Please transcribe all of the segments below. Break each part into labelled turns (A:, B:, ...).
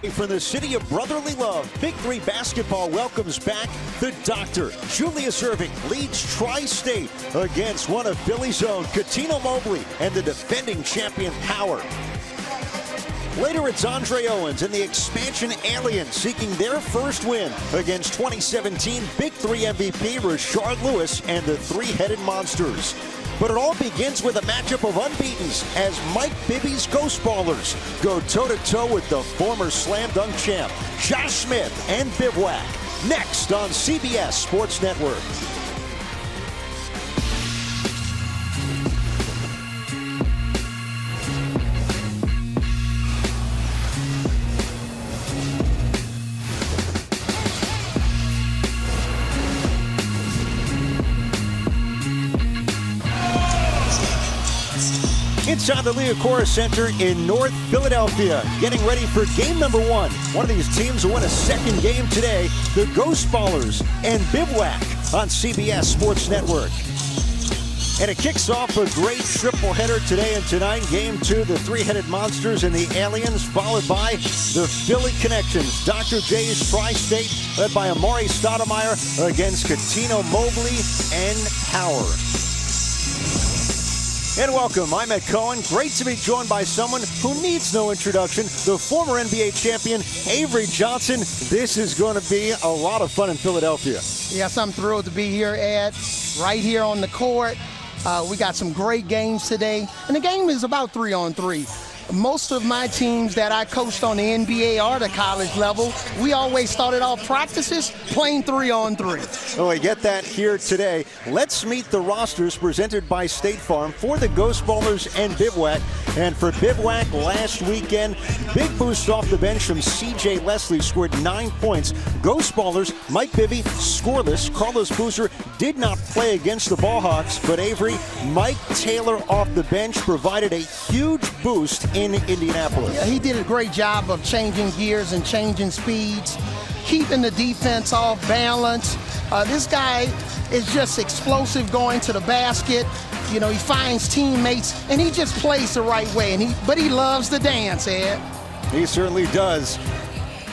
A: From the city of brotherly love, Big 3 basketball welcomes back the Doctor. Julius Erving leads Tri-State against one of Philly's own, Cuttino Mobley, and the defending champion Power. Later, it's Andre Owens and the expansion Aliens seeking their first win against 2017 Big 3 MVP Rashard Lewis and the three-headed Monsters. But it all begins with a matchup of unbeatens as Mike Bibby's Ghost Ballers go toe-to-toe with the former slam dunk champ, Josh Smith and Bivouac. Next on CBS Sports Network. Inside the Liacouras Center in North Philadelphia, getting ready for game number one. One of these teams will win a second game today, the Ghost Ballers and Bivouac on CBS Sports Network. And it kicks off a great triple header today and tonight. Game two, the three-headed Monsters and the Aliens, followed by the Philly Connections. Dr. J's Tri-State, led by Amari Stoudemire against Cuttino Mobley and Power. And welcome, I'm Ed Cohen. Great to be joined by someone who needs no introduction, the former NBA champion, Avery Johnson. This is going to be a lot of fun in Philadelphia.
B: Yes, I'm thrilled to be here, Ed, right here on the court. We got some great games today, and the game is about 3-on-3. Most of my teams that I coached on the NBA or the college level, we always started off practices playing 3-on-3.
A: Well, we get that here today. Let's meet the rosters presented by State Farm for the Ghost Ballers and Bivouac. And for Bivouac last weekend, big boost off the bench from C.J. Leslie, scored 9 points. Ghost Ballers, Mike Bibby, scoreless. Carlos Boozer did not play against the Ballhawks, but Avery, Mike Taylor off the bench provided a huge boost in Indianapolis.
B: Yeah, he did a great job of changing gears and changing speeds, keeping the defense off balance. This guy is just explosive going to the basket. You know, he finds teammates, and he just plays the right way. But he loves to dance, Ed.
A: He certainly does.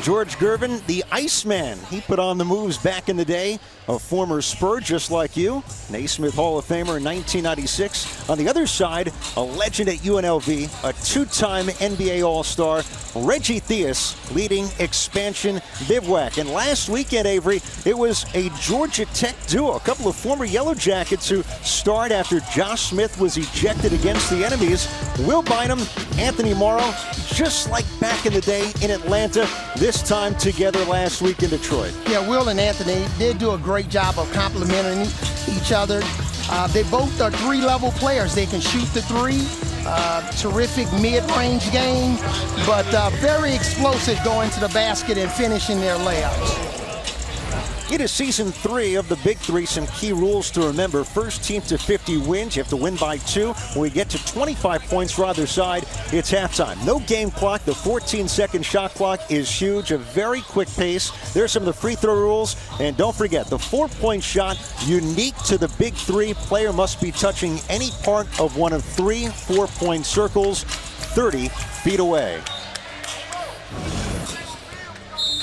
A: George Gervin, the Iceman, he put on the moves back in the day. A former Spur just like you, Naismith Hall of Famer in 1996. On the other side, a legend at UNLV, a two-time NBA All-Star, Reggie Theus, leading expansion Bivouac. And last weekend, Avery, it was a Georgia Tech duo, a couple of former Yellow Jackets who starred after Josh Smith was ejected against the enemies. Will Bynum, Anthony Morrow, just like back in the day in Atlanta, this time together last week in Detroit.
B: Yeah, Will and Anthony did do a great job of complimenting each other. They both are three-level players. They can shoot the three. Terrific mid-range game, but very explosive going to the basket and finishing their layups.
A: It is season 3 of the Big 3. Some key rules to remember. First team to 50 wins. You have to win by 2. When we get to 25 points for either side, it's halftime. No game clock. The 14-second shot clock is huge. A very quick pace. There's some of the free throw rules. And don't forget, the 4-point shot, unique to the Big 3. Player must be touching any part of one of 3 4-point circles 30 feet away.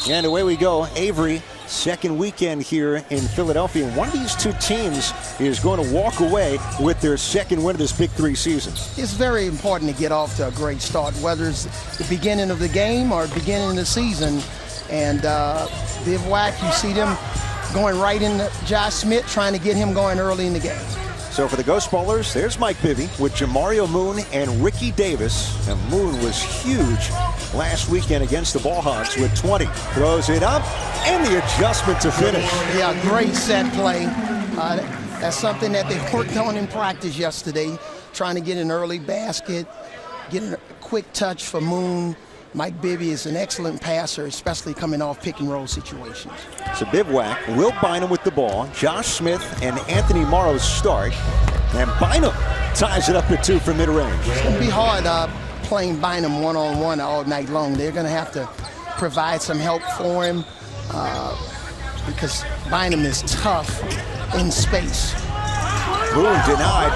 A: And away we go. Avery, second weekend here in Philadelphia. And one of these two teams is going to walk away with their second win of this Big 3 season.
B: It's very important to get off to a great start, whether it's the beginning of the game or beginning of the season. And Bivouac, you see them going right into Josh Smith, trying to get him going early in the game.
A: So for the Ghost Ballers, there's Mike Bibby with Jamario Moon and Ricky Davis. And Moon was huge last weekend against the Ballhawks with 20. Throws it up, and the adjustment to finish.
B: Yeah, great set play. That's something that they worked on in practice yesterday, trying to get an early basket, getting a quick touch for Moon. Mike Bibby is an excellent passer, especially coming off pick-and-roll situations.
A: So Bivouac, Will Bynum with the ball. Josh Smith and Anthony Morrow start. And Bynum ties it up at 2 from mid-range.
B: It's going to be hard playing Bynum one-on-one all night long. They're going to have to provide some help for him because Bynum is tough in space.
A: Moon denied.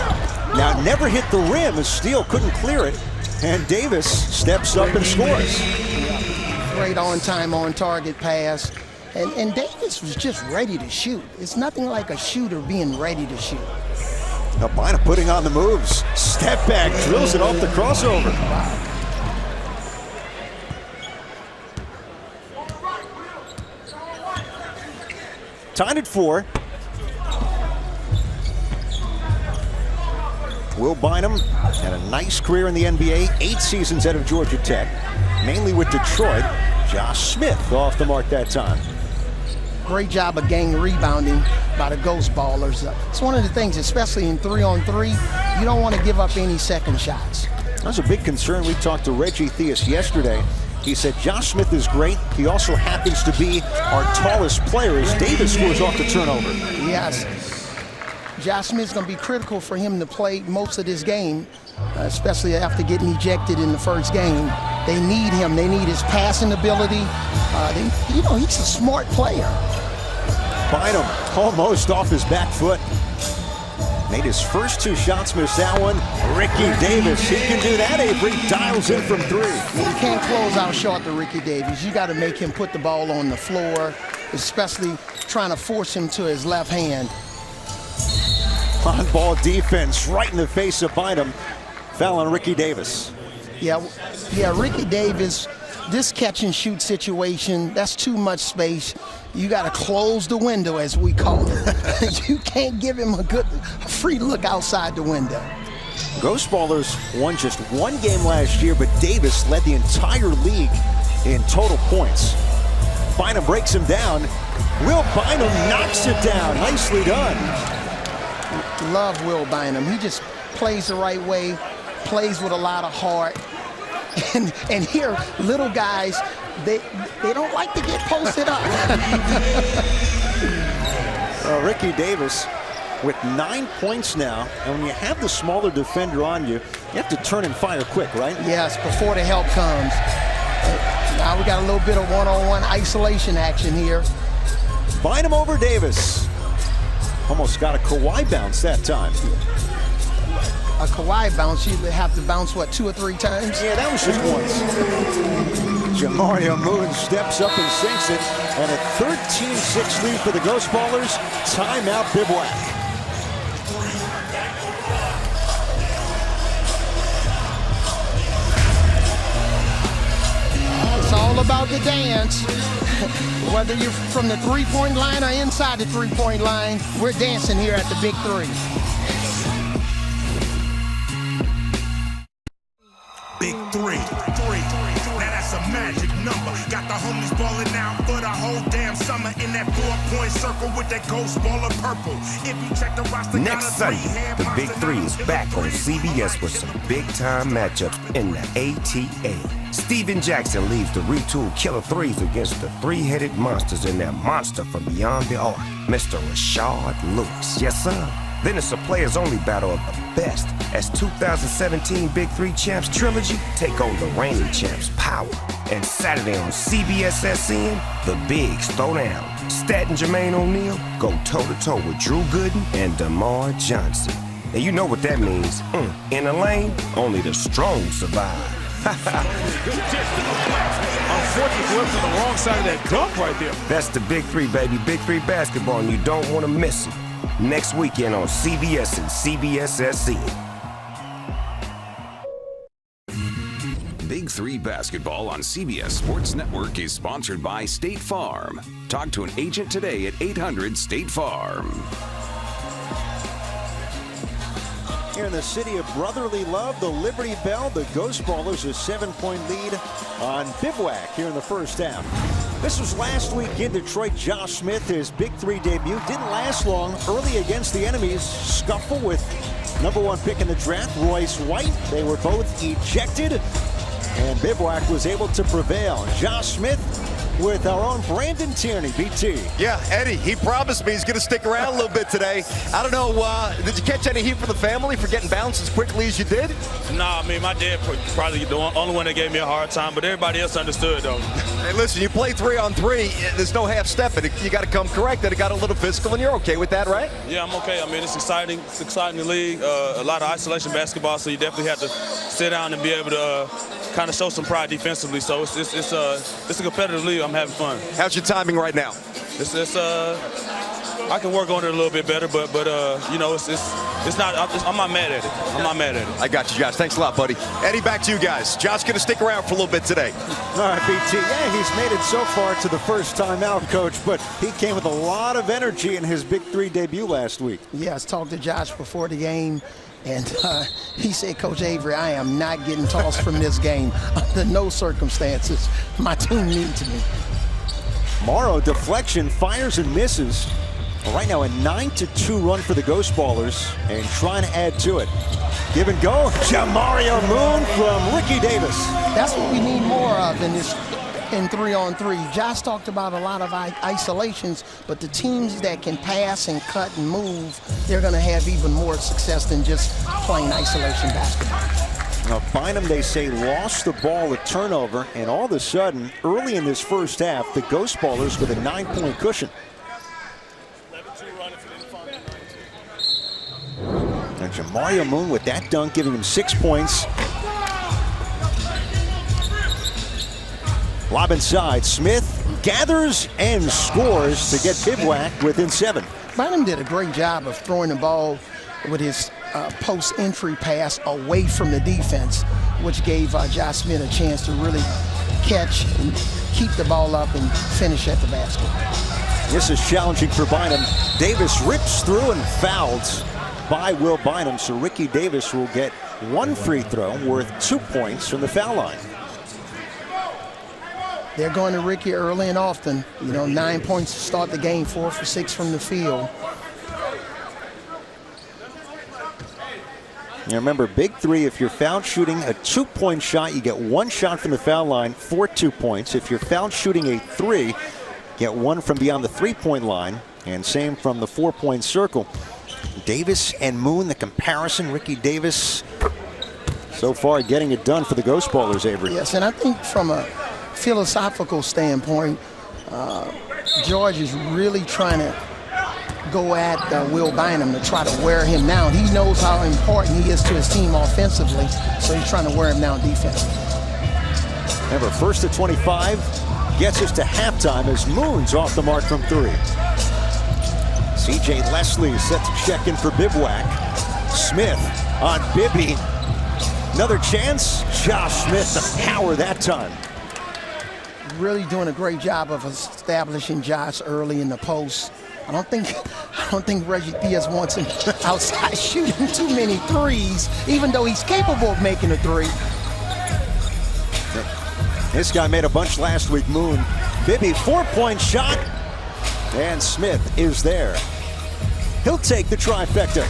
A: Now never hit the rim as Steele couldn't clear it. And Davis steps up and scores.
B: Great on-time, on-target pass. And Davis was just ready to shoot. It's nothing like a shooter being ready to shoot.
A: Now Bynum putting on the moves. Step back, drills it off the crossover.
B: Wow.
A: Tied at 4. Will Bynum had a nice career in the NBA, 8 seasons out of Georgia Tech, mainly with Detroit. Josh Smith off the mark that time.
B: Great job of gang rebounding by the Ghost Ballers. It's one of the things, especially in 3-on-3, you don't want to give up any second shots.
A: That was a big concern. We talked to Reggie Theus yesterday. He said Josh Smith is great. He also happens to be our tallest player as Davis scores off the turnover.
B: Yes. Josh Smith's going to be critical for him to play most of this game, especially after getting ejected in the first game. They need him. They need his passing ability. He's a smart player.
A: Bynum almost off his back foot. Made his first 2 shots, missed that one. Ricky Davis, he can do that. Avery dials in from 3.
B: You can't close out short to Ricky Davis. You got to make him put the ball on the floor, especially trying to force him to his left hand.
A: On-ball defense right in the face of Bynum. Foul on Ricky Davis.
B: Yeah, Ricky Davis, this catch-and-shoot situation, that's too much space. You got to close the window, as we call it. You can't give him a free look outside the window.
A: Ghost Ballers won just 1 game last year, but Davis led the entire league in total points. Bynum breaks him down. Will Bynum knocks it down. Nicely done.
B: Love Will Bynum. He just plays the right way, plays with a lot of heart. And here, little guys, they don't like to get posted up.
A: Ricky Davis with 9 points now. And when you have the smaller defender on you, you have to turn and fire quick, right?
B: Yes, before the help comes. Now we got a little bit of one-on-one isolation action here.
A: Bynum over Davis. Almost got a Kawhi bounce that time.
B: A Kawhi bounce, you have to bounce, what, 2 or 3 times?
A: Yeah, that was just once. Jamario Moon steps up and sinks it. And a 13-6 lead for the Ghost Ballers. Timeout, Bivouac.
B: It's all about the dance. Whether you're from the 3-point line or inside the 3-point line, we're dancing here at the Big 3.
C: Big 3. Now that's a magic number. Got the homies balling out for the whole damn summer in that 4-point circle with that Ghost Baller purple. If you check the roster,
D: next Sunday, the Big 3 is back on CBS with some big-time matchups in the ATA. Steven Jackson leaves to retool killer threes against the 3-headed monsters in their monster from beyond the arc, Mr. Rashard Lewis. Yes, sir. Then it's a players-only battle of the best as 2017 Big 3 Champs Trilogy take on the reigning champs Power. And Saturday on CBS SN, the Bigs throw down. Stat and Jermaine O'Neal go toe-to-toe with Drew Gooden and DeMar Johnson. And you know what that means. In the lane, only the strong survive.
E: Good distance. Unfortunately, left on the wrong side of that dunk right there.
D: That's the Big 3, baby. Big 3 basketball, and you don't want to miss it. Next weekend on CBS and CBS SN.
F: Big 3 basketball on CBS Sports Network is sponsored by State Farm. Talk to an agent today at 800-STATE-FARM.
A: Here in the city of brotherly love, the Liberty Bell, the Ghost Ballers, a 7-point lead on Bivouac here in the first half. This was last week in Detroit. Josh Smith, his Big 3 debut, didn't last long. Early against the enemies, scuffle with #1 pick in the draft, Royce White. They were both ejected, and Bivouac was able to prevail. Josh Smith with our own Brandon Tierney, BT.
G: Yeah, Eddie, he promised me he's going to stick around a little bit today. I don't know, did you catch any heat from the family for getting bounced as quickly as you did?
E: Nah, I mean, my dad probably the only one that gave me a hard time, but everybody else understood, though.
G: Hey, listen, you play 3-on-3, there's no half-stepping. You got to come correct, and it got a little physical, and you're okay with that, right?
E: Yeah, I'm okay. I mean, it's exciting. It's exciting in the league. A lot of isolation basketball, so you definitely have to sit down and be able to
H: kind of show some pride defensively. So it's a competitive league. I'm having fun.
G: How's your timing right now?
H: I can work on it a little bit better, but you know, it's not. I'm not mad at it. I'm not mad at it.
G: I got you, Josh. Thanks a lot, buddy. Eddie, back to you guys. Josh going to stick around for a little bit today.
A: All right, BT. Yeah, he's made it so far to the first time out, Coach, but he came with a lot of energy in his Big 3 debut last week.
B: Yes, talked to Josh before the game, and he said, Coach Avery, I am not getting tossed from this game under no circumstances. My team needs me.
A: Morrow, deflection, fires and misses. Right now a 9-2 run for the Ghost Ballers and trying to add to it. Give and go. Jamario Moon from Ricky Davis.
B: That's what we need more of in this in 3-on-3. Josh talked about a lot of isolations, but the teams that can pass and cut and move, they're going to have even more success than just playing isolation basketball.
A: Now, Bynum, they say, lost the ball, a turnover, and all of a sudden, early in this first half, the Ghost Ballers with a 9-point cushion. And Jamario Moon with that dunk, giving him 6 points. Lob inside. Smith gathers and scores to get Bivouac within 7.
B: Bynum did a great job of throwing the ball with his post-entry pass away from the defense, which gave Josh Smith a chance to really catch and keep the ball up and finish at the basket.
A: This is challenging for Bynum. Davis rips through and fouls by Will Bynum, so Ricky Davis will get 1 free throw worth 2 points from the foul line.
B: They're going to Ricky early and often. You know, 9 points to start the game, 4 for 6 from the field.
A: Now remember, Big 3, if you're foul shooting a 2-point shot, you get 1 shot from the foul line for 2 points. If you're foul shooting a 3, get 1 from beyond the 3-point line, and same from the 4-point circle. Davis and Moon, the comparison. Ricky Davis so far getting it done for the Ghost Ballers, Avery.
B: Yes, and I think from a philosophical standpoint, George is really trying to go at Will Bynum to try to wear him down. He knows how important he is to his team offensively, so he's trying to wear him down defensively.
A: Remember, 1st to 25 gets us to halftime as Moon's off the mark from 3. C.J. Leslie set to check in for Bivouac. Smith on Bibby. Another chance. Josh Smith, the power that time.
B: Really doing a great job of establishing Josh early in the post. I don't think Reggie Theus wants him outside shooting too many threes, even though he's capable of making a 3.
A: This guy made a bunch last week, Moon. Bibby, 4-point shot. And Smith is there. He'll take the trifecta.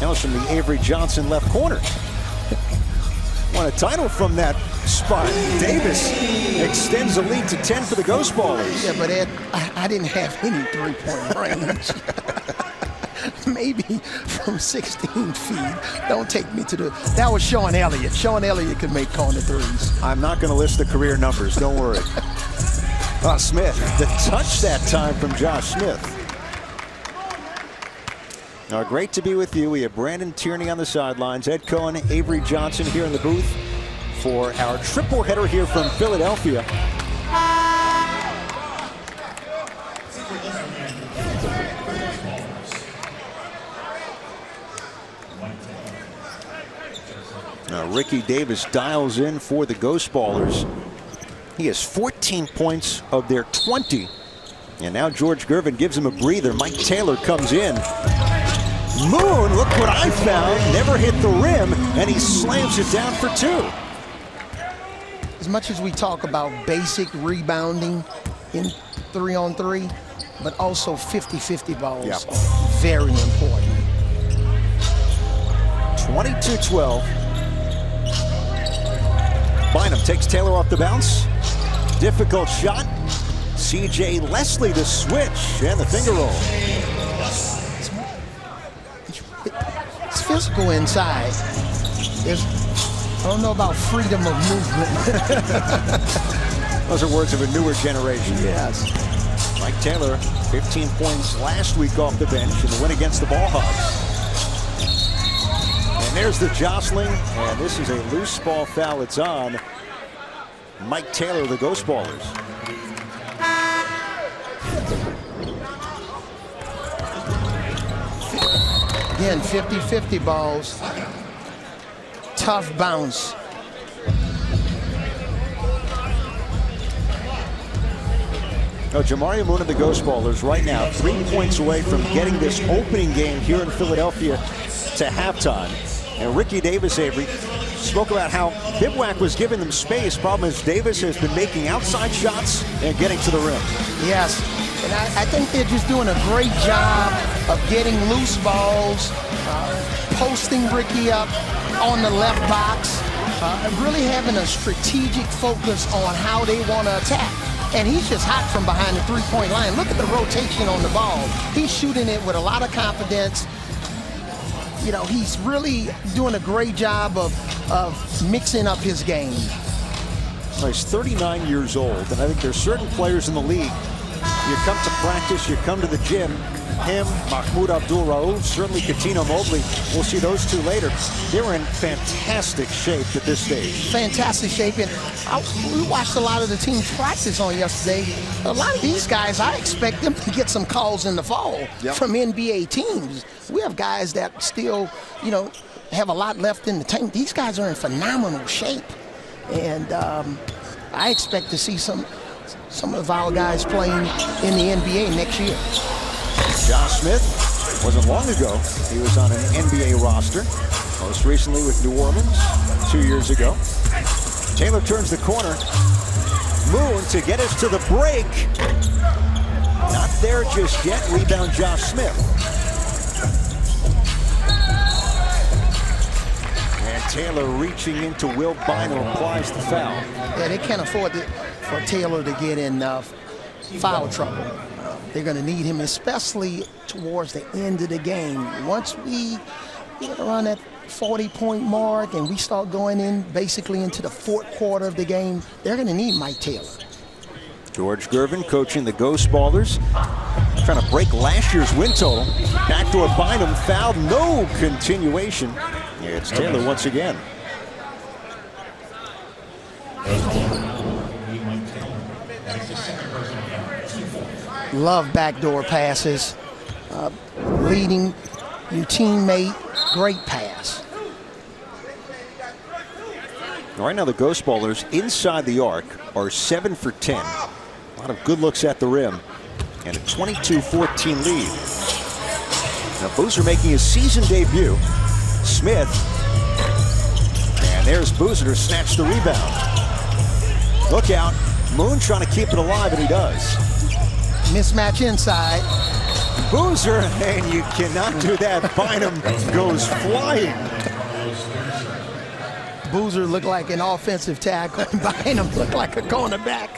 A: Hails from the Avery Johnson left corner. Won a title from that spot. Davis extends the lead to 10 for the Ghost Ballers.
B: Yeah, but Ed, I didn't have any 3-point range. Maybe from 16 feet. Don't take me to the... That was Shawne Elliott. Shawne Elliott could make corner 3s.
A: I'm not going to list the career numbers. Don't worry. Smith, the touch that time from Josh Smith. Now, great to be with you. We have Brandon Tierney on the sidelines, Ed Cohen, Avery Johnson here in the booth for our triple header here from Philadelphia. Now, Ricky Davis dials in for the Ghost Ballers. He has 14 points of their 20. And now George Gervin gives him a breather. Mike Taylor comes in. Moon, look what I found. Never hit the rim, and he slams it down for 2.
B: As much as we talk about basic rebounding in 3-on-3, but also 50-50 balls are very important.
A: 22-12. Bynum takes Taylor off the bounce. Difficult shot. C.J. Leslie the switch and the finger roll.
B: It's physical inside. I don't know about freedom of movement.
A: Those are words of a newer generation.
B: Yes.
A: Mike Taylor, 15 points last week off the bench in the win against the Ball Hogs. And there's the jostling, and this is a loose ball foul. It's on Mike Taylor, the Ghost Ballers.
B: Again, 50-50 balls. Tough bounce.
A: Now, Jamario Moon and the Ghost Ballers right now 3 points away from getting this opening game here in Philadelphia to halftime. And Ricky Davis, Avery, spoke about how Bivouac was giving them space. Problem is Davis has been making outside shots and getting to the rim.
B: Yes, and I think they're just doing a great job of getting loose balls, posting Ricky up on the left box, really having a strategic focus on how they want to attack. And he's just hot from behind the three-point line. Look at the rotation on the ball. He's shooting it with a lot of confidence. You know, he's really doing a great job of mixing up his game.
A: Well, he's 39 years old, and I think there's certain players in the league. You come to practice, you come to the gym. Him, Mahmoud Abdul-Rauf, certainly Coutinho Mobley. We'll see those two later. They were in fantastic shape at this stage.
B: Fantastic shape. And we watched a lot of the teams practice on yesterday. A lot of these guys, I expect them to get some calls in the fall from NBA teams. We have guys that still, you know, have a lot left in the tank. These guys are in phenomenal shape. And I expect to see some of our guys playing in the NBA next year.
A: Josh Smith, wasn't long ago, he was on an NBA roster, most recently with New Orleans 2 years ago. Taylor turns the corner. Moon to get us to the break. Not there just yet. Rebound Josh Smith. And Taylor reaching into Will Bynum applies the foul.
B: Yeah, they can't afford for Taylor to get in foul trouble. They're going to need him, especially towards the end of the game. Once we get around that 40-point mark and we start going in basically into the fourth quarter of the game, they're going to need Mike Taylor.
A: George Gervin coaching the Ghost Ballers, trying to break last year's win total. Backdoor Bynum fouled, no continuation. It's Taylor once again.
B: Love backdoor passes, leading your teammate, great pass.
A: Right now the Ghost Ballers inside the arc are 7 for 10. A lot of good looks at the rim and a 22-14 lead. Now Boozer making his season debut. Smith, and there's Boozer to snatch the rebound. Look out, Moon trying to keep it alive, and he does.
B: Mismatch inside.
A: Boozer, and you cannot do that. Bynum goes flying.
B: Boozer looked like an offensive tackle. Bynum looked like a cornerback.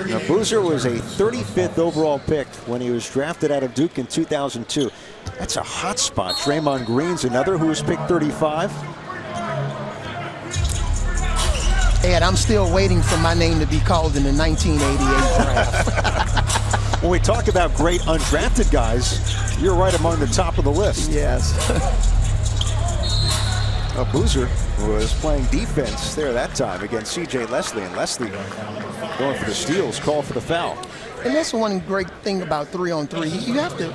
A: Now, Boozer was a 35th overall pick when he was drafted out of Duke in 2002. That's a hot spot. Draymond Green's another who was picked 35.
B: Ed, I'm still waiting for my name to be called in the 1988 draft.
A: When we talk about great undrafted guys, you're right among the top of the list.
B: Yes.
A: Boozer was playing defense there that time against C.J. Leslie, and Leslie going for the steals, call for the foul.
B: And that's one great thing about 3-on-3. You have to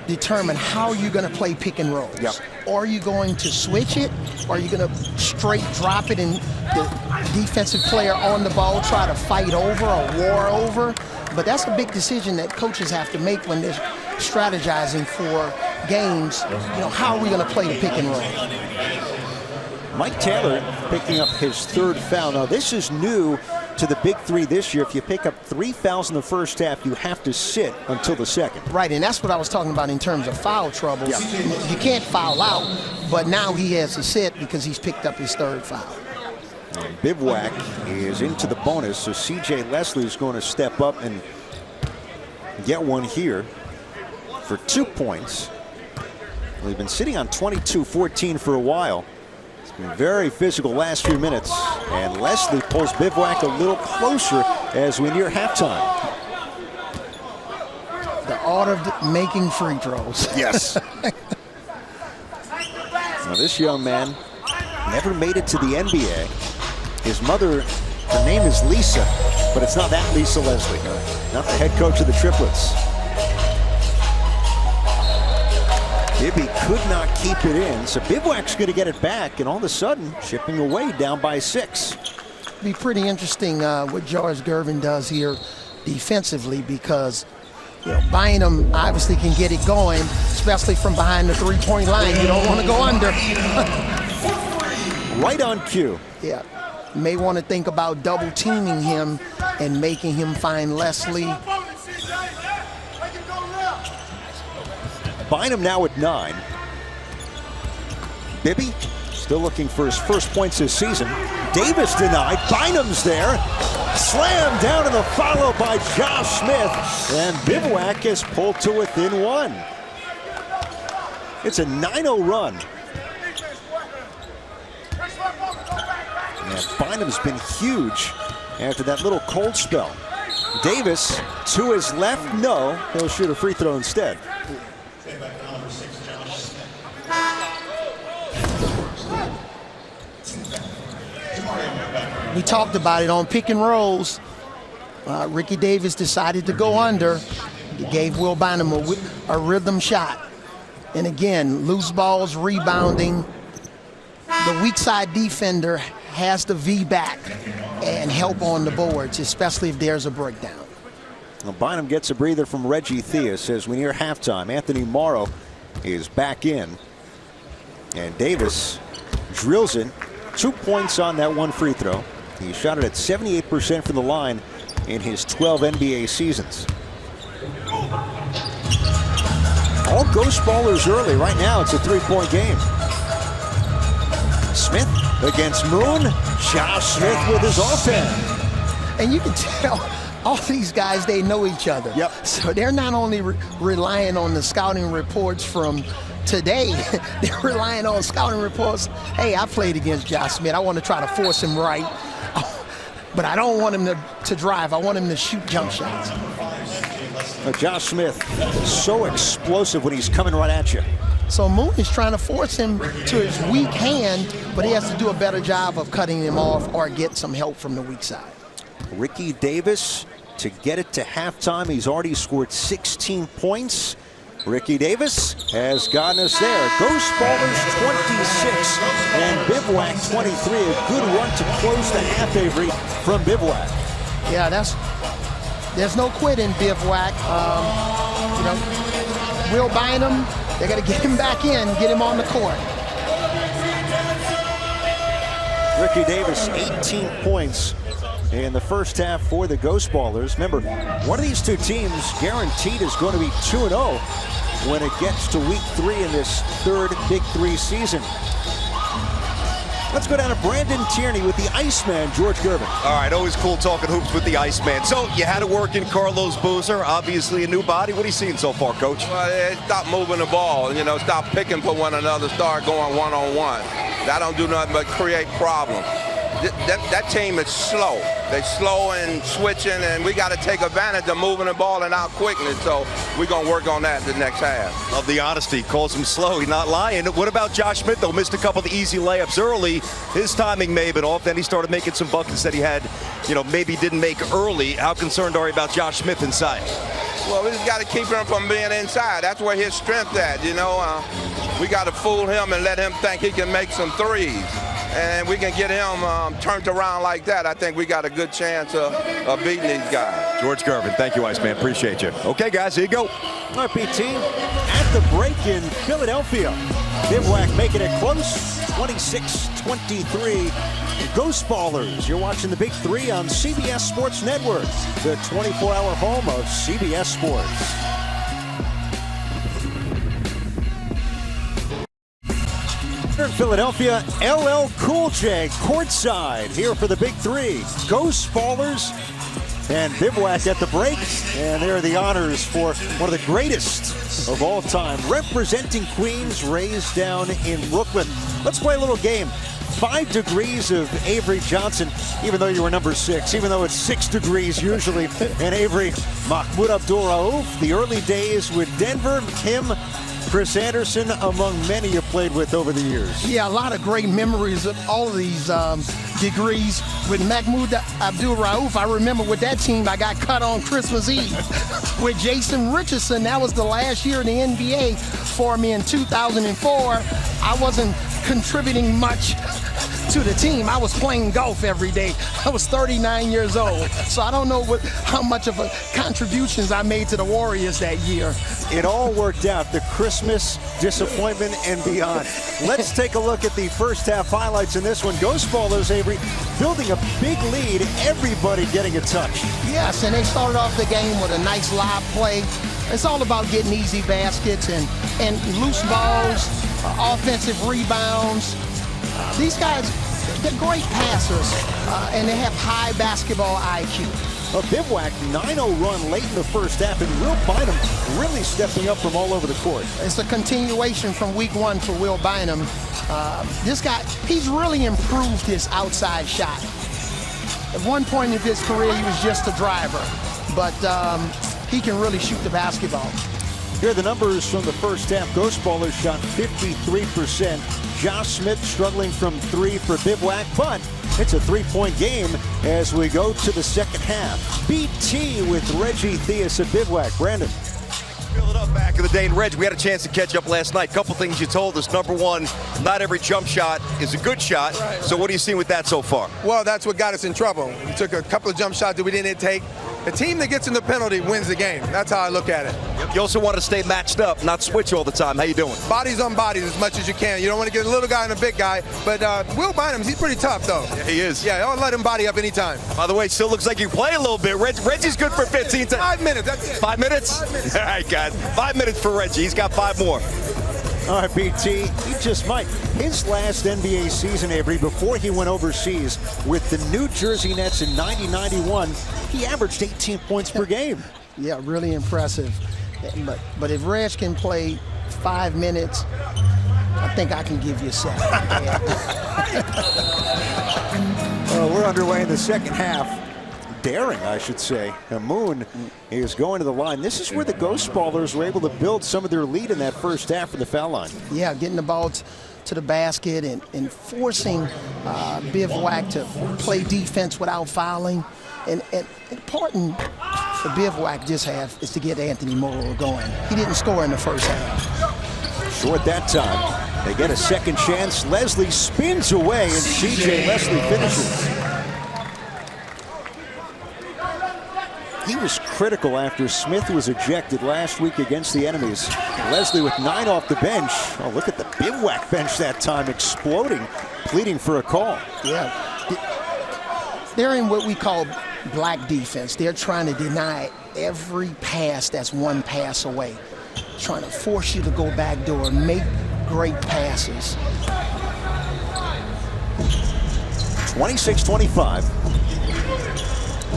B: determine how you're going to play pick and rolls.
A: Yep.
B: Are you going to switch it? Or are you going to straight drop it and the defensive player on the ball try to fight over or war over? But that's a big decision that coaches have to make when they're strategizing for games. You know, how are we going to play the pick and roll?
A: Mike Taylor picking up his third foul. Now this is new to the Big Three this year. If you pick up 3 fouls in the first half, you have to sit until the second.
B: Right, and that's what I was talking about in terms of foul trouble. Yeah. You can't foul out, but now he has to sit because he's picked up his third foul.
A: And Bivouac is into the bonus, so C.J. Leslie is going to step up and get one here for 2 points. Well, he's been sitting on 22-14 for a while. It's been very physical last few minutes, and Leslie pulls Bivouac a little closer as we near halftime.
B: The thought of making free throws.
A: Yes. Now, this young man never made it to the NBA. His mother, her name is Lisa, but it's not that Lisa Leslie. Not the head coach of the Triplets. Bibby could not keep it in, so Bivouac's going to get it back, and all of a sudden, chipping away down by 6.
B: Be pretty interesting what George Gervin does here defensively, because Bynum obviously can get it going, especially from behind the three-point line. You don't want to go under.
A: Right on cue.
B: Yeah, you may want to think about double teaming him and making him find Leslie.
A: Bynum now at 9. Bibby still looking for his first points this season. Davis denied. Bynum's there. Slam down in the follow by Josh Smith. And Bivouac is pulled to within 1. It's a 9-0 run. And Bynum's been huge after that little cold spell. Davis to his left. No, he'll shoot a free throw instead.
B: We talked about it on pick and rolls. Ricky Davis decided to go under. He gave Will Bynum a rhythm shot. And again, loose balls, rebounding. The weak side defender has to V back and help on the boards, especially if there's a breakdown.
A: Well, Bynum gets a breather from Reggie Theus as we near halftime. Anthony Morrow is back in. And Davis drills in. 2 points on that one free throw. He shot it at 78% from the line in his 12 NBA seasons. All ghost ballers early. Right now it's a 3-point game. Smith against Moon. Josh Smith with his offense.
B: And you can tell all these guys, they know each other.
A: Yep.
B: So they're not only relying on the scouting reports from today, they're relying on scouting reports. Hey, I played against Josh Smith. I want to try to force him right. But I don't want him to drive. I want him to shoot jump shots.
A: Josh Smith, so explosive when he's coming right at you.
B: So Moon is trying to force him to his weak hand, but he has to do a better job of cutting him off or get some help from the weak side.
A: Ricky Davis to get it to halftime. He's already scored 16 points. Ricky Davis has gotten us there. Ghost Ballers 26 and Bivouac 23. A good run to close the half, Avery, from Bivouac.
B: Yeah, there's no quitting Bivouac. Will Bynum, they got to get him back in, get him on the court.
A: Ricky Davis, 18 points in the first half for the Ghost Ballers. Remember, one of these two teams guaranteed is going to be 2-0 when it gets to week 3 in this third Big 3 season. Let's go down to Brandon Tierney with the Iceman, George Gervin.
G: All right, always cool talking hoops with the Iceman. So you had to work in Carlos Boozer, obviously a new body. What are you seeing so far, Coach?
I: Well, stop moving the ball, stop picking for one another, start going one-on-one. That don't do nothing but create problems. That team is slow. They're slow and switching, and we got to take advantage of moving the ball and out quickly. So we're going to work on that the next half.
G: Love the honesty. Calls him slow. He's not lying. What about Josh Smith, though? Missed a couple of the easy layups early. His timing may have been off. Then he started making some buckets that he had, maybe didn't make early. How concerned are you about Josh Smith inside?
I: Well, we just got to keep him from being inside. That's where his strength at, We got to fool him and let him think he can make some threes. And we can get him turned around like that. I think we got a good chance of beating these guys.
G: George Gervin, thank you, Iceman. Appreciate you. Okay, guys, here you go.
A: All right, PT, at the break in Philadelphia. Bivouac making it close, 26-23. Ghost Ballers, you're watching the Big 3 on CBS Sports Network, the 24-hour home of CBS Sports. In Philadelphia, LL Cool J courtside here for the Big 3. Ghost Ballers and Bivouac at the break, and there are the honors for one of the greatest of all time, representing Queens, raised down in Brooklyn. Let's play a little game. 5 degrees of Avery Johnson, even though you were number 6, even though it's 6 degrees usually. And Avery, Mahmoud Abdul-Rauf, the early days with Denver, him, Chris Anderson, among many you played with over the years.
B: Yeah, a lot of great memories of all of these degrees. With Mahmoud Abdul-Rauf, I remember with that team, I got cut on Christmas Eve. With Jason Richardson, that was the last year in the NBA for me in 2004. I wasn't contributing much to the team. I was playing golf every day. I was 39 years old, so I don't know how much of a contributions I made to the Warriors that year.
A: It all worked out, the Christmas disappointment and beyond. Let's take a look at the first half highlights in this one. Ghost Ballers, Avery, building a big lead, everybody getting a touch.
B: Yes, and they started off the game with a nice live play. It's all about getting easy baskets and loose balls, offensive rebounds. These guys, they're great passers, and they have high basketball IQ.
A: A Bivouac 9-0 run late in the first half, and Will Bynum really stepping up from all over the court.
B: It's a continuation from week 1 for Will Bynum. This guy, he's really improved his outside shot. At one point in his career, he was just a driver, but he can really shoot the basketball.
A: Here are the numbers from the first half. Ghost Ballers shot 53%. Josh Smith struggling from 3 for Bivouac, but it's a 3-point game as we go to the second half. BT with Reggie Theus at Bivouac. Brandon.
G: Fill it up back in the day. And Reg, we had a chance to catch up last night. Couple things you told us. Number one, not every jump shot is a good shot.
J: Right.
G: So what are you seeing with that so far?
J: Well, that's what got us in trouble. We took a couple of jump shots that we didn't take. The team that gets in the penalty wins the game. That's how I look at it.
G: You also want to stay matched up, not switch all the time. How you doing?
J: Bodies on bodies as much as you can. You don't want to get a little guy and a big guy. But Will Bynum, he's pretty tough, though.
G: Yeah, he is.
J: Yeah, I'll let him body up anytime.
G: By the way, still looks like you play a little bit. Reggie's good for 15 times.
J: 5 minutes, that's it.
G: 5 minutes?
J: 5 minutes.
G: All right, guys. 5 minutes for Reggie. He's got 5 more.
A: All right, BT, he just might. His last NBA season, Avery, before he went overseas with the New Jersey Nets in 90-91, he averaged 18 points per game.
B: Yeah, really impressive. But if Reg can play 5 minutes, I think I can give you 7.
A: We're underway in the second half. Daring, I should say. Moon is going to the line. This is where the Ghost Ballers were able to build some of their lead in that first half of the foul line.
B: Yeah, getting the ball to the basket and forcing Bivouac to play defense without fouling. And important for Bivouac this half is to get Anthony Morrow going. He didn't score in the first half.
A: Short that time. They get a second chance. Leslie spins away, and C.J. Leslie finishes. He was critical after Smith was ejected last week against the enemies. Leslie with 9 off the bench. Oh, look at the Bivouac bench that time exploding, pleading for a call.
B: Yeah. They're in what we call black defense. They're trying to deny every pass that's one pass away. Trying to force you to go back door, make great passes.
A: 26-25.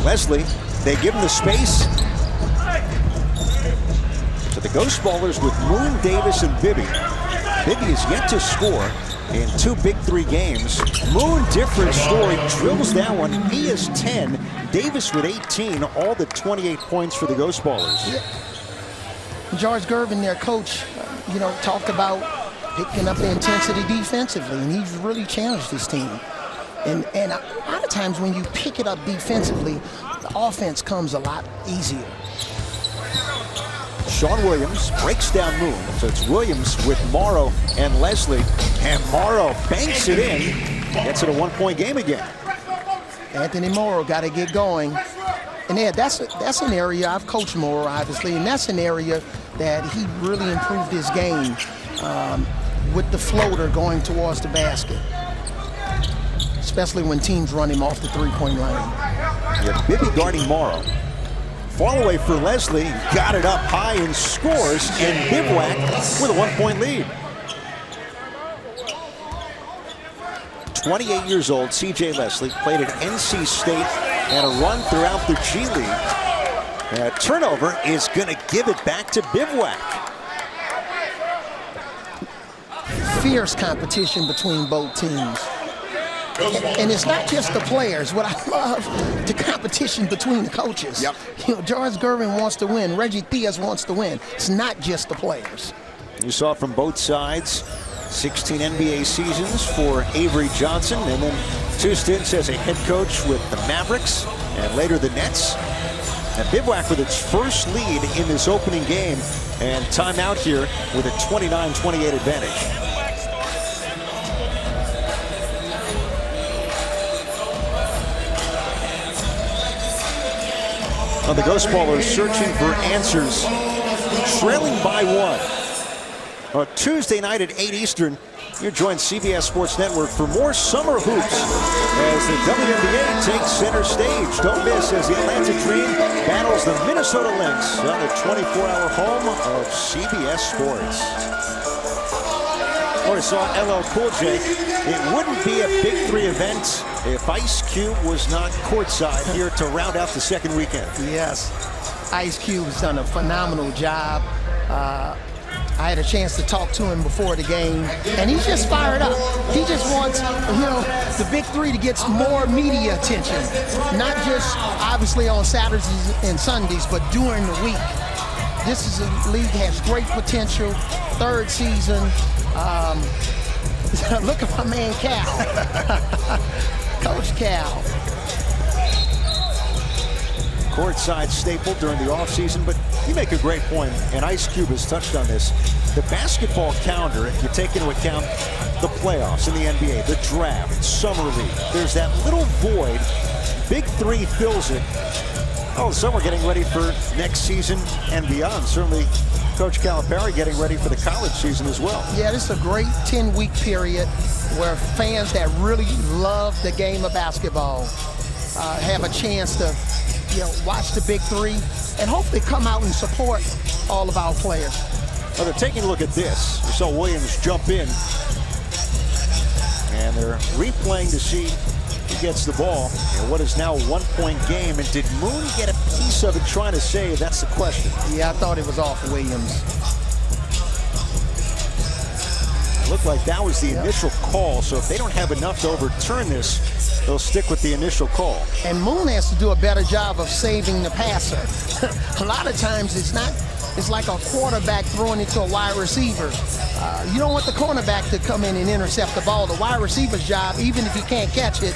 A: Leslie, they give him the space. So the Ghost Ballers with Moon, Davis, and Bibby. Bibby is yet to score in 2 Big 3 games. Moon, different story, drills that one. He is 10. Davis with 18, all the 28 points for the Ghost Ballers.
B: Yeah. George Gervin, their coach, talked about picking up the intensity defensively, and he's really challenged his team. And a lot of times when you pick it up defensively, the offense comes a lot easier.
A: Shawne Williams breaks down Moon. So it's Williams with Morrow and Leslie. And Morrow banks it in. Gets it a 1-point game again.
B: Anthony Morrow got to get going. And yeah, that's an area, I've coached Morrow, obviously, and that's an area that he really improved his game with the floater going towards the basket, especially when teams run him off the 3-point line.
A: Yeah, Bibby guarding Morrow. Fall away for Leslie, got it up high and scores, and Bivouac with a 1-point lead. 28 years old, C.J. Leslie, played at NC State and a run throughout the G League. Turnover is going to give it back to Bivouac.
B: Fierce competition between both teams. And it's not just the players. What I love, the competition between the coaches.
A: Yep.
B: You know, Gervin wants to win. Reggie Theus wants to win. It's not just the players.
A: You saw from both sides, 16 NBA seasons for Avery Johnson, and then 2 stints as a head coach with the Mavericks, and later the Nets. And Bivouac with its first lead in this opening game, and timeout here with a 29-28 advantage. Well, the Ghost Ballers searching for answers, trailing by 1. On Tuesday night at 8 Eastern, you're joined CBS Sports Network for more summer hoops as the WNBA takes center stage. Don't miss as the Atlanta Dream battles the Minnesota Lynx on the 24-hour home of CBS Sports. Or saw LL Cool J. It wouldn't be a Big 3 event if Ice Cube was not courtside here to round out the second weekend.
B: Yes, Ice Cube's done a phenomenal job. I had a chance to talk to him before the game, and he's just fired up. He just wants, the Big 3 to get more media attention, not just obviously on Saturdays and Sundays, but during the week. This is a league has great potential. 3rd season. Look at my man Cal, Coach Cal.
A: Courtside staple during the offseason, but you make a great point, and Ice Cube has touched on this. The basketball calendar, if you take into account the playoffs in the NBA, the draft, summer league, there's that little void. Big 3 fills it. Oh, so we're getting ready for next season and beyond. Certainly, Coach Calipari getting ready for the college season as well.
B: Yeah, this is a great 10-week period where fans that really love the game of basketball have a chance to watch the Big 3 and hopefully come out and support all of our players.
A: Well, they're taking a look at this. We saw Williams jump in, and they're replaying to see who gets the ball in what is now a 1-point game. And did Moon get a piece of it trying to save? That's the question.
B: Yeah, I thought it was off Williams.
A: It looked like that was the initial call, so if they don't have enough to overturn this, they'll stick with the initial call.
B: And Moon has to do a better job of saving the passer. A lot of times it's like a quarterback throwing it to a wide receiver. You don't want the cornerback to come in and intercept the ball. The wide receiver's job, even if he can't catch it,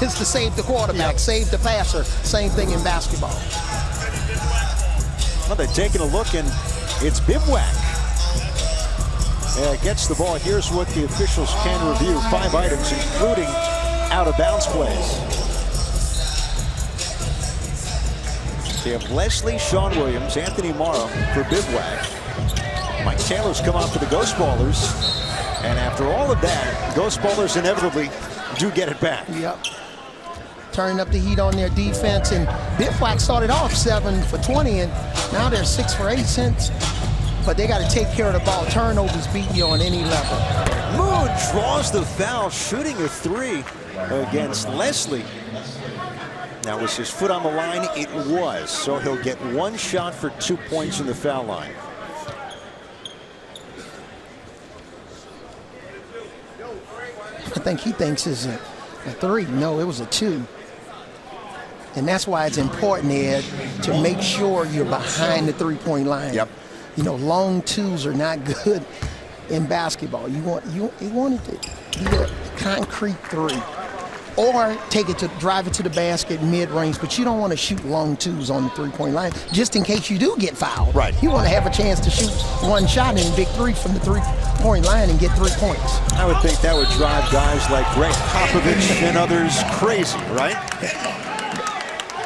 B: is to save the quarterback, save the passer. Same thing in basketball.
A: Well, they're taking a look, and it's Bivouac. Gets the ball. Here's what the officials can review. 5 items, including out-of-bounds plays. They have Leslie, Shawne Williams, Anthony Morrow for Bivouac. Mike Taylor's come out for the Ghost Ballers. And after all of that, Ghost Ballers inevitably do get it back.
B: Yep. Turning up the heat on their defense. And Bivouac started off 7 for 20, and now they're 6 for 8 since. But they got to take care of the ball. Turnovers beat you on any level.
A: Moon draws the foul, shooting a 3 against Leslie. Now, was his foot on the line? It was. So he'll get 1 shot for 2 points in the foul line.
B: I think he thinks it's a 3. No, it was a 2. And that's why it's important, Ed, to make sure you're behind the 3-point line.
A: Yep.
B: Long 2s are not good in basketball. You want it to be a concrete 3. Or drive it to the basket mid-range, but you don't want to shoot long 2s on the 3-point line, just in case you do get fouled.
A: Right.
B: You want to have a chance to shoot 1 shot in Big 3 from the 3-point line and get 3 points.
A: I would think that would drive guys like Greg Popovich and others crazy, right?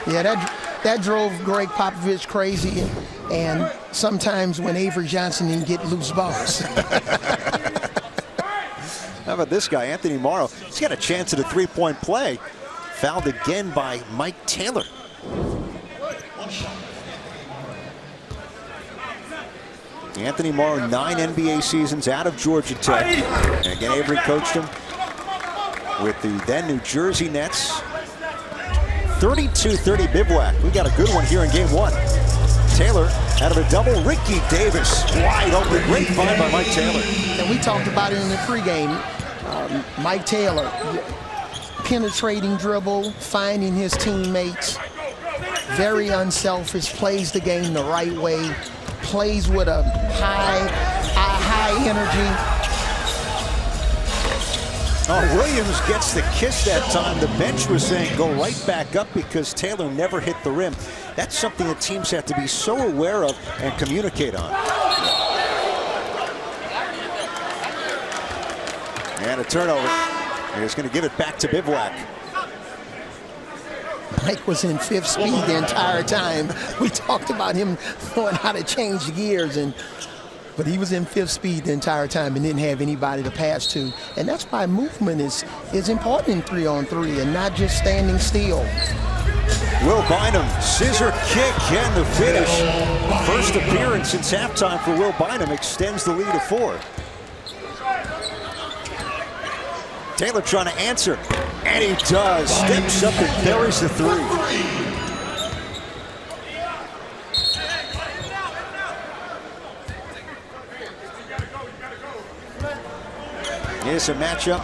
B: Yeah, that drove Greg Popovich crazy, and sometimes when Avery Johnson didn't get loose balls.
A: How about this guy, Anthony Morrow? He's got a chance at a 3-point play. Fouled again by Mike Taylor. Anthony Morrow, 9 NBA seasons out of Georgia Tech. And again, Avery coached him with the then New Jersey Nets. 32-30 Bivouac. We got a good one here in game 1. Taylor out of a double. Ricky Davis wide open. Great find by Mike Taylor.
B: And we talked about it in the pregame. Mike Taylor, penetrating dribble, finding his teammates. Very unselfish, plays the game the right way, plays with a high energy.
A: Oh, Williams gets the kiss that time. The bench was saying go right back up because Taylor never hit the rim. That's something that teams have to be so aware of and communicate on. And a turnover. And he's going to give it back to Bivouac.
B: Mike was in fifth speed the entire time. We talked about him knowing how to change gears, but he was in fifth speed the entire time and didn't have anybody to pass to. And that's why movement is important in 3-on-3 and not just standing still.
A: Will Bynum, scissor kick and the finish. First appearance since halftime for Will Bynum, extends the lead to 4. Taylor trying to answer, and he does. Steps up and buries the 3. Here's a matchup.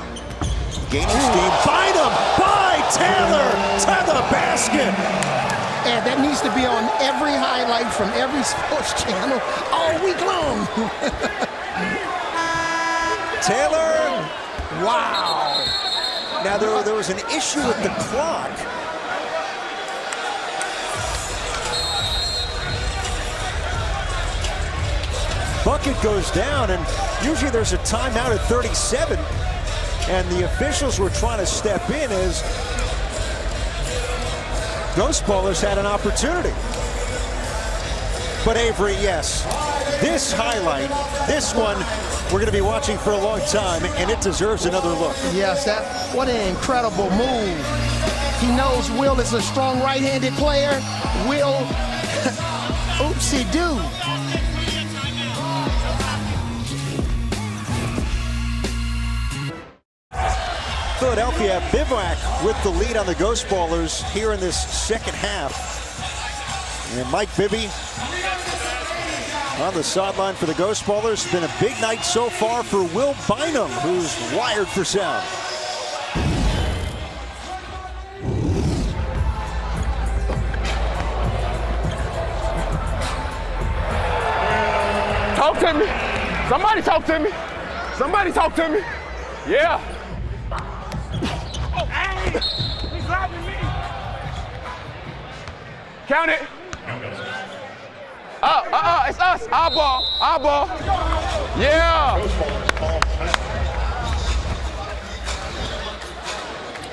A: Gaining steam. Bynum by Taylor to the basket.
B: And that needs to be on every highlight from every sports channel all week long.
A: Taylor.
B: Wow.
A: Now there was an issue with the clock. Bucket goes down, and usually there's a timeout at 37, and the officials were trying to step in as Ghost Ballers had an opportunity. But Avery, yes, this highlight, this one, we're going to be watching for a long time, and it deserves another look.
B: Yes, what an incredible move. He knows Will is a strong right-handed player. Will, oopsie-doo.
A: Philadelphia, Bivouac with the lead on the Ghost Ballers here in this second half. And Mike Bibby on the sideline for the Ghost Ballers. It's been a big night so far for Will Bynum, who's wired for sound.
E: Talk to me. Somebody talk to me. Somebody talk to me. Yeah. Oh, hey, he's grabbing me. Count it. It's us. Our ball. Yeah.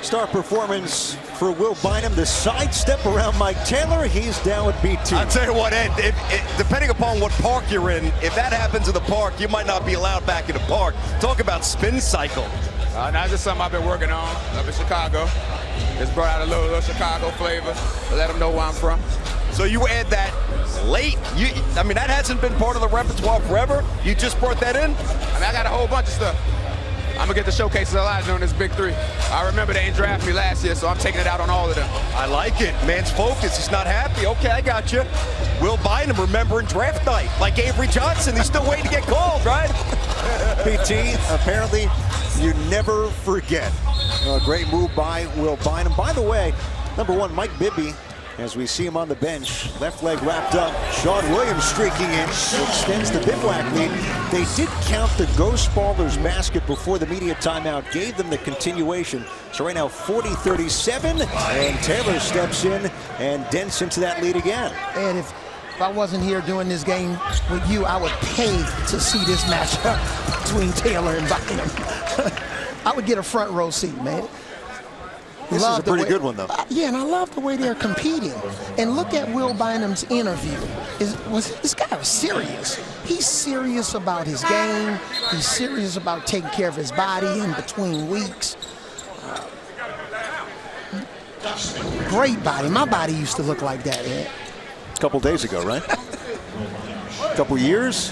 A: Star performance for Will Bynum. The sidestep around Mike Taylor. He's down with BT.
G: I'll tell you what, Ed, depending upon what park you're in, if that happens in the park, you might not be allowed back in the park. Talk about spin cycle.
E: That's just something I've been working on up in Chicago. Just brought out a little Chicago flavor to let them know where I'm from.
G: So you add that late? I mean, that hasn't been part of the repertoire forever. You just brought that in?
E: I mean, I got a whole bunch of stuff. I'm gonna get the showcases a lot during this Big 3. I remember they didn't draft me last year, so I'm taking it out on all of them.
G: I like it. Man's focused. He's not happy. Okay, I got you. Will Bynum remembering draft night like Avery Johnson. He's still waiting to get called, right?
A: BT, apparently you never forget. A great move by Will Bynum. By the way, number 1, Mike Bibby, as we see him on the bench, left leg wrapped up. Shawne Williams streaking in, extends the Bivouac lead. They did count the Ghost Ballers basket before the media timeout, gave them the continuation. So right now 40-37, and Taylor steps in and dents into that lead again.
B: And if I wasn't here doing this game with you, I would pay to see this matchup between Taylor and Bynum. I would get a front row seat, man.
A: This is a pretty good one, though.
B: Yeah, and I love the way they're competing. And look at Will Bynum's interview. This guy was serious. He's serious about his game. He's serious about taking care of his body in between weeks. Great body. My body used to look like that, man.
A: A couple days ago, right? A couple years.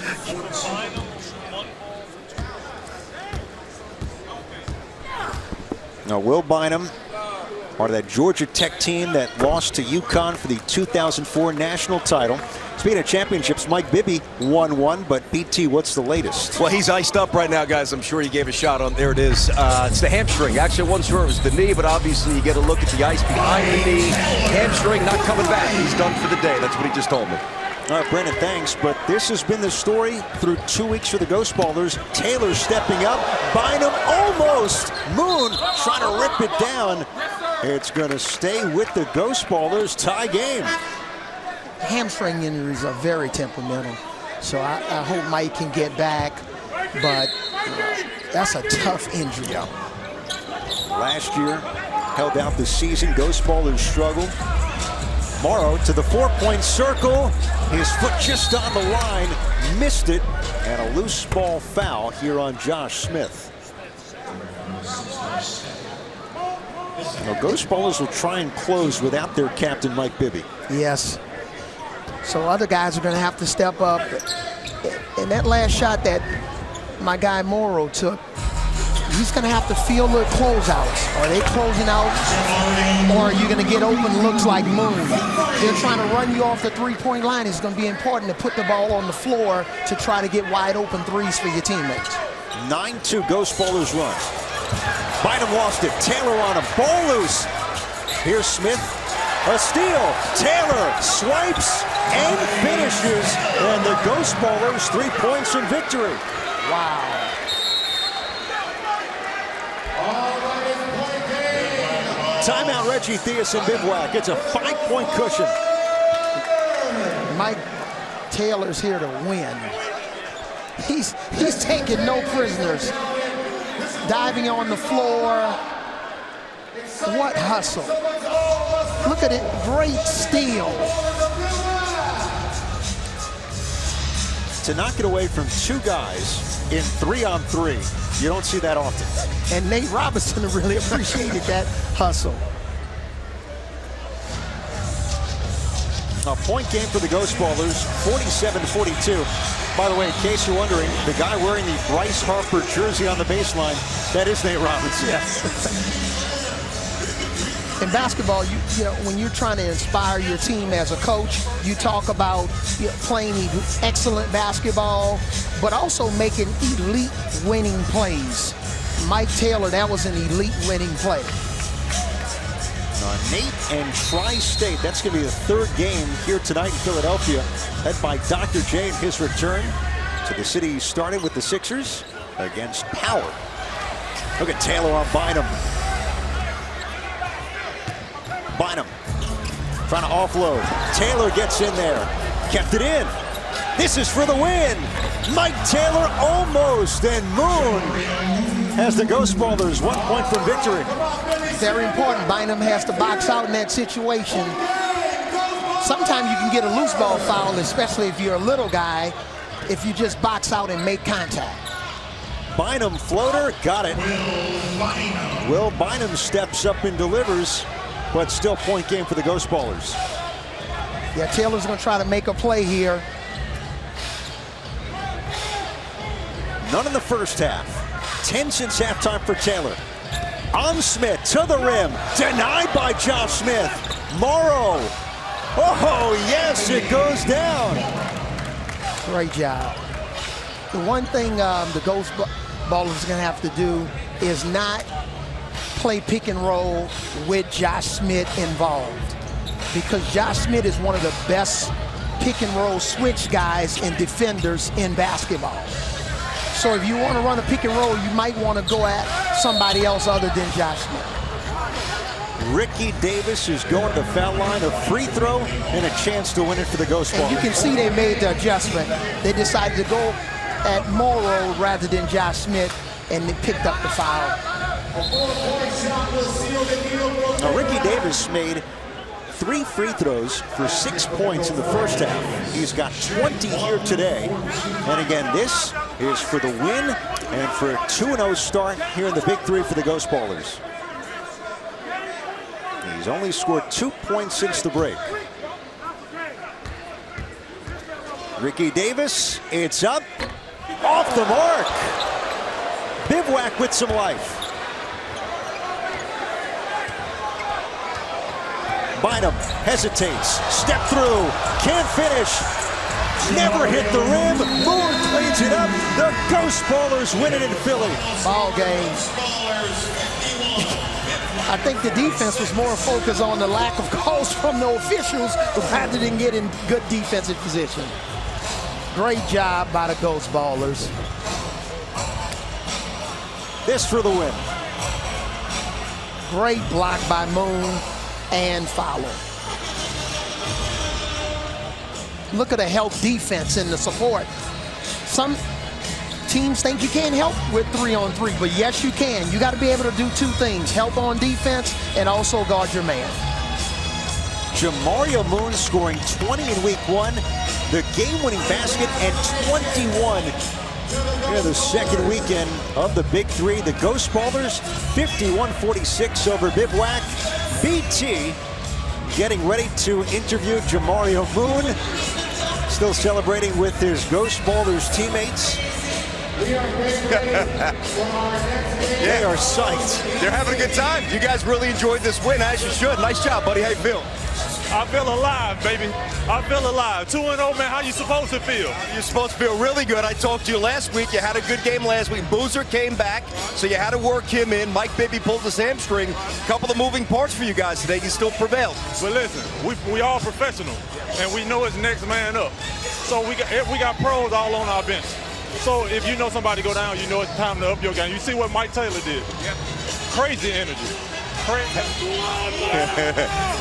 A: Now, Will Bynum, part of that Georgia Tech team that lost to UConn for the 2004 national title. Speaking of championships, Mike Bibby won one, but BT, what's the latest?
G: Well, he's iced up right now, guys. I'm sure he gave a shot on. There it is. It's the hamstring. Actually, I wasn't sure it was the knee, but obviously you get a look at the ice behind the knee. Hamstring not coming back. He's done for the day. That's what he just told me.
A: All right, Brennan, thanks. But this has been the story through 2 weeks for the Ghost Ballers. Taylor stepping up. Bynum almost. Moon trying to rip it down. It's going to stay with the Ghost Ballers. Tie game.
B: Hamstring injuries are very temperamental. So I hope Mike can get back. But that's a tough injury.
A: Last year, held out the season. Ghost Ballers struggled. Morrow to the four-point circle. His foot just on the line. Missed it. And a loose ball foul here on Josh Smith. Now, Ghost Ballers will try and close without their captain, Mike Bibby.
B: Yes. So other guys are going to have to step up. And that last shot that my guy Morrow took, he's going to have to feel the closeouts. Are they closing out, or are you going to get open looks like Moon? They're trying to run you off the three-point line. It's going to be important to put the ball on the floor to try to get wide open threes for your teammates.
A: 9-2 Ghost Ballers run. Bynum lost it. Taylor on him. Ball loose. Here's Smith. A steal. Taylor swipes and finishes. And the Ghost Ballers 3 points in victory.
B: Wow.
A: Timeout, Reggie Theus and Bivouac. It's a 5-point cushion.
B: Mike Taylor's here to win. He's taking no prisoners. Diving on the floor. What hustle. Look at it, great steal.
A: To knock it away from two guys in 3-on-3, you don't see that often.
B: And Nate Robinson really appreciated that hustle.
A: A point game for the Ghost Ballers, 47-42. By the way, in case you're wondering, the guy wearing the Bryce Harper jersey on the baseline, that is Nate Robinson.
B: Yes. In basketball, you know, when you're trying to inspire your team as a coach, you talk about playing excellent basketball, but also making elite winning plays. Mike Taylor, that was an elite winning play.
A: Nate and Tri-State, that's going to be the third game here tonight in Philadelphia, led by Dr. J in his return to the city. Started with the Sixers against Power. Look at Taylor on Bynum. Bynum trying to offload. Taylor gets in there. Kept it in. This is for the win. Mike Taylor almost, and Moon has the Ghost Ballers 1 point from victory.
B: Very important. Bynum has to box out in that situation. Sometimes you can get a loose ball foul, especially if you're a little guy, if you just box out and make contact.
A: Bynum floater, got it. Will Bynum steps up and delivers, but still point game for the Ghost Ballers.
B: Yeah, Taylor's going to try to make a play here.
A: None in the first half. 10 since halftime for Taylor. On Smith to the rim. Denied by Josh Smith. Morrow. Oh, yes, it goes down.
B: Great job. The one thing the Ghost Ballers are going to have to do is not play pick and roll with Josh Smith involved, because Josh Smith is one of the best pick and roll switch guys and defenders in basketball. So if you want to run a pick and roll, you might want to go at somebody else other than Josh Smith.
A: Ricky Davis is going to the foul line, a free throw, and a chance to win it for the Ghost Ballers.
B: And you can see they made the adjustment. They decided to go at Morrow rather than Josh Smith, and they picked up the foul.
A: Now, Ricky Davis made 3 free throws for 6 points in the first half. He's got 20 here today. And again, this is for the win and for a 2-0 start here in the Big 3 for the Ghost Ballers. He's only scored 2 points since the break. Ricky Davis, it's up, off the mark. Bivouac with some life. Bynum hesitates, step through, can't finish. never hit the rim. Moon cleans it up. The Ghost Ballers win it in Philly.
B: Ball game. I think the defense was more focused on the lack of calls from the officials rather than getting good defensive position. Great job by the Ghost Ballers.
A: This for the win.
B: Great block by Moon and Fowler. Look at the help defense and the support. Some teams think you can't help with 3-on-3, but yes, you can. You got to be able to do two things: help on defense and also guard your man.
A: Jamario Moon scoring 20 in week 1, the game-winning basket, and 21 in the second weekend of the Big Three. The Ghost Ballers 51-46 over Bivouac. BT getting ready to interview Jamario Moon, still celebrating with his Ghost Ballers teammates. They are psyched.
G: They're having a good time. You guys really enjoyed this win, as you should. Nice job, buddy. How you feel?
K: I feel alive, baby. I feel alive. 2-0, man. How you supposed to feel?
G: You're supposed to feel really good. I talked to you last week. You had a good game last week. Boozer came back, so you had to work him in. Mike Bibby pulled his hamstring. A couple of moving parts for you guys today. You still prevailed.
K: But listen, we all professional, and we know it's next man up. So we got pros all on our bench. So if you know somebody go down, you know it's time to up your game. You see what Mike Taylor did. Crazy energy.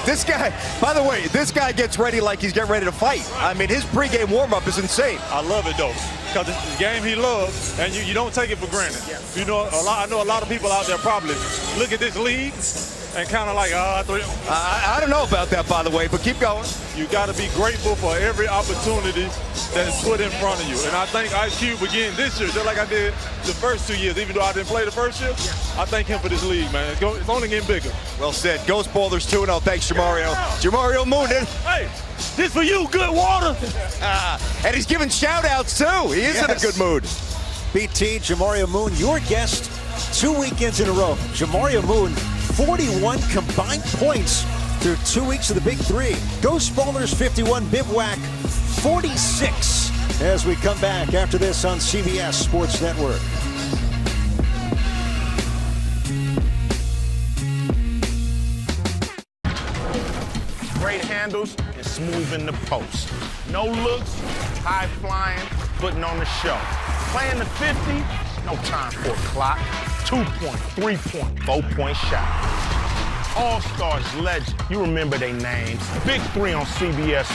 G: This guy, by the way, this guy gets ready like he's getting ready to fight. I mean, his pregame warm-up is insane.
K: I love it, though, because it's the game he loves, and you don't take it for granted. You know, I know a lot of people out there probably look at this league and kind of like,
G: I don't know about that, by the way, but keep going.
K: You got to be grateful for every opportunity that's put in front of you. And I think Ice Cube again this year, just like I did the first 2 years, even though I didn't play the first year, I thank him for this league, man. It's only getting bigger.
G: Well said. Ghost Ballers 2-0. Thanks, Jamario. Jamario Moon.
K: Hey, this for you, good water.
G: And he's giving shout-outs, too. He is in a good mood.
A: BT, Jamario Moon, your guest 2 weekends in a row. Jamario Moon, 41 combined points through 2 weeks of the Big Three. Ghost Ballers 51, Bivouac 46. As we come back after this on CBS Sports Network.
L: Great handles and smooth in the post. No looks, high flying, putting on the show. Playing the 50, no time for a clock. 2-point, 3-point, 4-point shot. All-Stars legend. You remember their names. Big 3 on CBS.